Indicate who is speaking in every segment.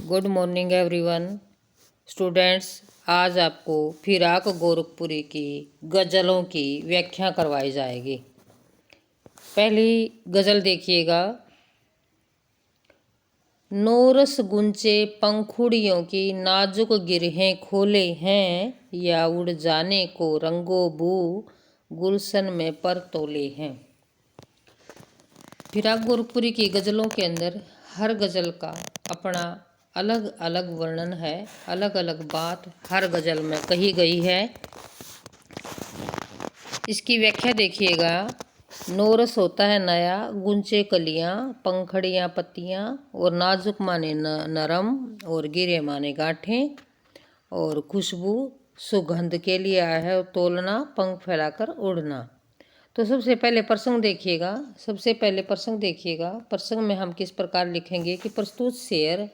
Speaker 1: Good morning everyone. Students, आज आपको फिराक गोरखपुरी की गज़लों की व्याख्या करवाई जाएगी। पहली गज़ल देखिएगा। नोरस गुंचे पंखुड़ियों की नाजुक गिरहें खोले हैं, या उड़ जाने को रंगो बू गुलशन में पर तोले हैं। फिराक गोरखपुरी की गज़लों के अंदर हर गज़ल का अपना अलग अलग वर्णन है, अलग अलग बात हर गज़ल में कही गई है। इसकी व्याख्या देखिएगा। नोरस होता है नया, गुंचे कलियाँ, पंखड़ियाँ पत्तियाँ, और नाजुक माने नरम, और गिरे माने गांठें, और खुशबू सुगंध के लिए आया है, तोलना पंख फैलाकर उड़ना। तो सबसे पहले प्रसंग देखिएगा। प्रसंग में हम किस प्रकार लिखेंगे कि प्रस्तुत शेर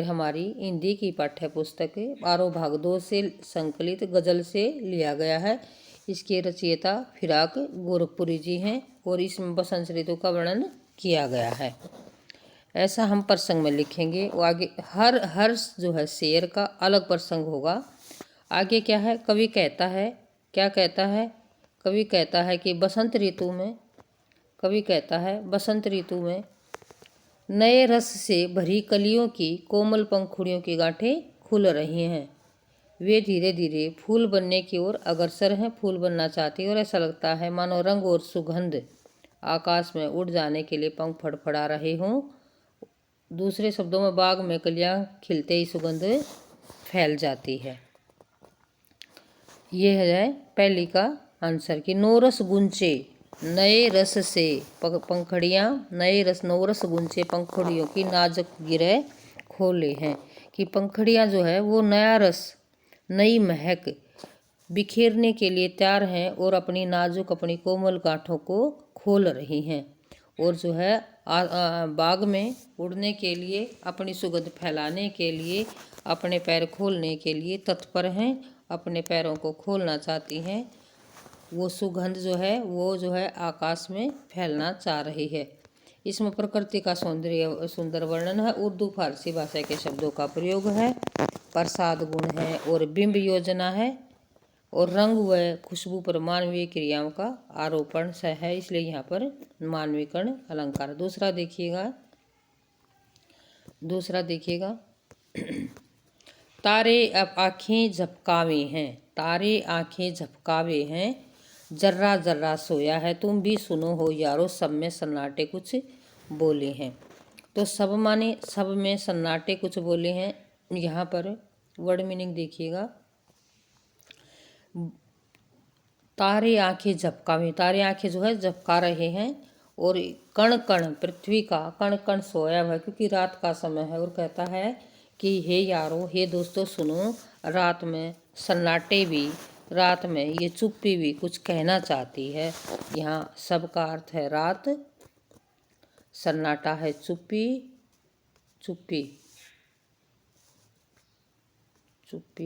Speaker 1: हमारी हिंदी की पाठ्य पुस्तक आरोह भाग 2 से संकलित गज़ल से लिया गया है। इसके रचयिता फिराक गोरखपुरी जी हैं और इसमें बसंत ऋतु का वर्णन किया गया है। ऐसा हम प्रसंग में लिखेंगे। वो आगे हर जो है शेर का अलग प्रसंग होगा। आगे क्या है, कवि कहता है, क्या कहता है? कवि कहता है कि बसंत ऋतु में नए रस से भरी कलियों की कोमल पंखुड़ियों की गांठें खुल रही हैं। वे धीरे धीरे फूल बनने की ओर अग्रसर हैं, फूल बनना चाहती है, और ऐसा लगता है मानो रंग और सुगंध आकाश में उड़ जाने के लिए पंख फड़फड़ा रहे हों। दूसरे शब्दों में बाग में कलियां खिलते ही सुगंध फैल जाती है। यह है पहली का आंसर कि नोरस गुंचे नए रस से पंखड़ियाँ, नोरस गुंचे पंखुड़ियों की नाजुक गिरह खोले हैं। कि पंखड़ियाँ जो है वो नया रस, नई महक बिखेरने के लिए तैयार हैं और अपनी नाजुक, अपनी कोमल गांठों को खोल रही हैं, और जो है बाग में उड़ने के लिए, अपनी सुगंध फैलाने के लिए, अपने पैर खोलने के लिए तत्पर हैं, अपने पैरों को खोलना चाहती हैं। वो सुगंध जो है आकाश में फैलना चाह रही है। इसमें प्रकृति का सुंदर वर्णन है। उर्दू फारसी भाषा के शब्दों का प्रयोग है, प्रसाद गुण है, और बिंब योजना है, और रंग व खुशबू पर मानवीय क्रियाओं का आरोपण है, इसलिए यहाँ पर मानवीकरण अलंकार। दूसरा देखिएगा। तारे अब आँखें झपकावे हैं, जर्रा जर्रा सोया है, तुम भी सुनो हो यारो, सब में सन्नाटे कुछ बोले हैं। तो सब माने सब में सन्नाटे कुछ बोले हैं। यहाँ पर वर्ड मीनिंग देखिएगा। तारे आँखें झपकावे, तारे आँखें जो है झपका रहे हैं, और कण कण पृथ्वी का कण कण सोया हुआ है, क्योंकि रात का समय है। और कहता है कि हे यारों, हे दोस्तों सुनो, रात में सन्नाटे भी, रात में ये चुप्पी भी कुछ कहना चाहती है। यहाँ सब का अर्थ है रात, सन्नाटा है चुप्पी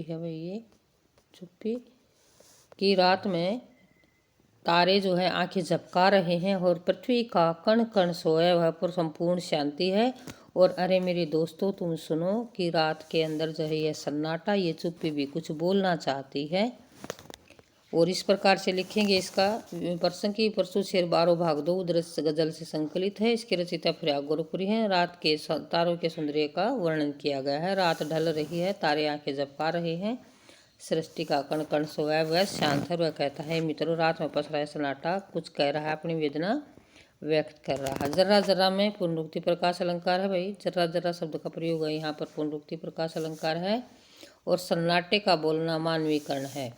Speaker 1: है भाई, ये चुप्पी की रात में तारे जो है आंखें झपका रहे हैं, और पृथ्वी का कण कण सोया हुआ पर संपूर्ण शांति है। और अरे मेरे दोस्तों तुम सुनो कि रात के अंदर जो है यह सन्नाटा, ये चुप्पी भी कुछ बोलना चाहती है। और इस प्रकार से लिखेंगे। इसका प्रसंग की प्रस्तुत शेर आरोह भाग 2 उद्देश्य गजल से संकलित है। इसके रचयिता फिराक गोरखपुरी हैं। रात के तारों के सौंदर्य का वर्णन किया गया है। रात ढल रही है, तारे आंखें झपका रहे हैं, सृष्टि का कण कण सोया वह शांत है। वह कहता है मित्रों, रात में पसरा है सन्नाटा, कुछ कह रहा है, अपनी वेदना व्यक्त कर रहा है। जर्रा जर्रा में पुनरुक्ति प्रकाश अलंकार है भाई। जर्रा जर्रा शब्द का प्रयोग है, यहाँ पर पुनरुक्ति प्रकाश अलंकार है। और सन्नाटे का बोलना मानवीकरण है,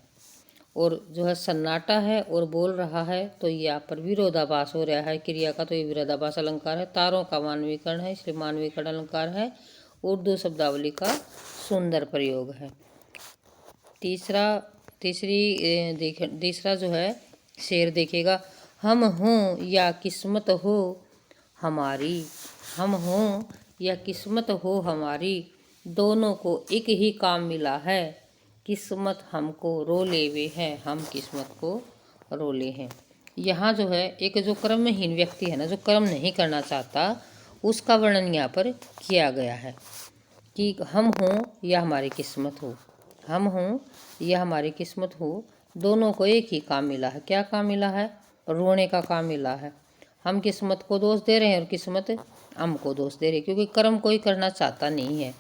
Speaker 1: और जो है सन्नाटा है और बोल रहा है, तो यहाँ पर विरोधाभास हो रहा है क्रिया का, तो ये विरोधाभास अलंकार है। तारों का मानवीकरण है, इसलिए मानवीकरण अलंकार है। उर्दू शब्दावली का सुंदर प्रयोग है। तीसरा जो है शेर देखिएगा। हम हों या किस्मत हो हमारी, दोनों को एक ही काम मिला है, किस्मत हमको रोले वे हैं, हम किस्मत को रोले हैं। यहाँ जो है एक जो कर्महीन व्यक्ति है ना, जो कर्म नहीं करना चाहता, उसका वर्णन यहाँ पर किया गया है कि हम हों या हमारी किस्मत हो, हम हों या हमारी किस्मत हो, दोनों को एक ही काम मिला है। क्या काम मिला है? रोने का काम मिला है। हम किस्मत को दोष दे रहे हैं और किस्मत हमको दोष दे रही है, क्योंकि कर्म कोई करना चाहता नहीं है।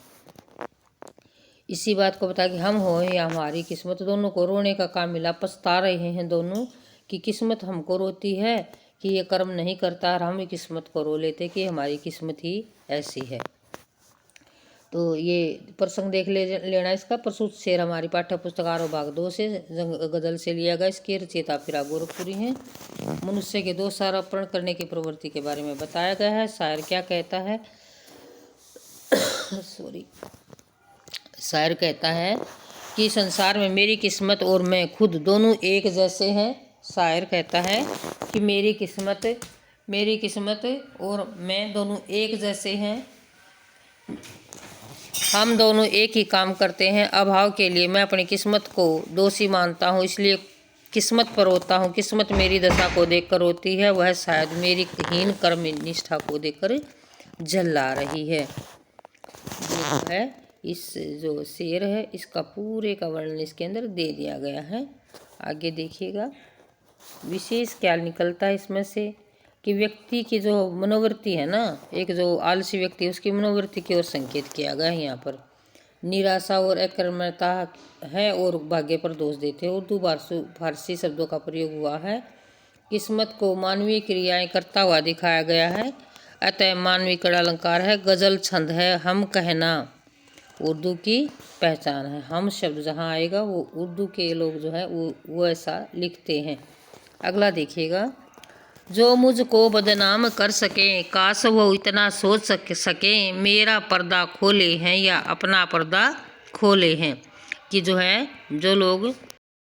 Speaker 1: इसी बात को बता कि हम हो या हमारी किस्मत, दोनों को रोने का काम मिला। पछता रहे हैं दोनों कि किस्मत हमको रोती है कि ये कर्म नहीं करता, और हम ही किस्मत को रो लेते कि हमारी किस्मत ही ऐसी है। तो ये प्रसंग देख लेना इसका। प्रसूत शेर हमारी पाठ्य पुस्तक आरो भाग 2 से गजल से लिया गया। इसकी रचयिता फिरा गोरखपुरी हैं। मनुष्य के दोष आरोपण करने की प्रवृत्ति के बारे में बताया गया है। शायर क्या कहता है? शायर कहता है कि संसार में मेरी किस्मत और मैं खुद दोनों एक जैसे हैं। शायर कहता है कि मेरी किस्मत और मैं दोनों एक जैसे हैं। हम दोनों एक ही काम करते हैं। अभाव के लिए मैं अपनी किस्मत को दोषी मानता हूँ, इसलिए किस्मत पर रोता हूँ। किस्मत मेरी दशा को देखकर रोती है, वह शायद मेरी हीन कर्म निष्ठा को देखकर जला रही है। जो है इस जो शेर है इसका पूरे का वर्णन इसके अंदर दे दिया गया है। आगे देखिएगा विशेष क्या निकलता है इसमें से कि व्यक्ति की जो मनोवृत्ति है ना, एक जो आलसी व्यक्ति है उसकी मनोवृत्ति की ओर संकेत किया गया है यहाँ पर। निराशा और अकर्मण्यता है और भाग्य पर दोष देते हैं। उर्दू फारसी शब्दों का प्रयोग हुआ है। किस्मत को मानवीय क्रियाएं करता हुआ दिखाया गया है, अतः मानवीय कड़ा अलंकार है। गजल छंद है। हम कहना उर्दू की पहचान है। हम शब्द जहाँ आएगा वो उर्दू के लोग जो है वो ऐसा लिखते हैं। अगला देखिएगा। जो मुझको बदनाम कर सके, काश वो इतना सोच सके, मेरा पर्दा खोले हैं या अपना पर्दा खोले हैं। कि जो है जो लोग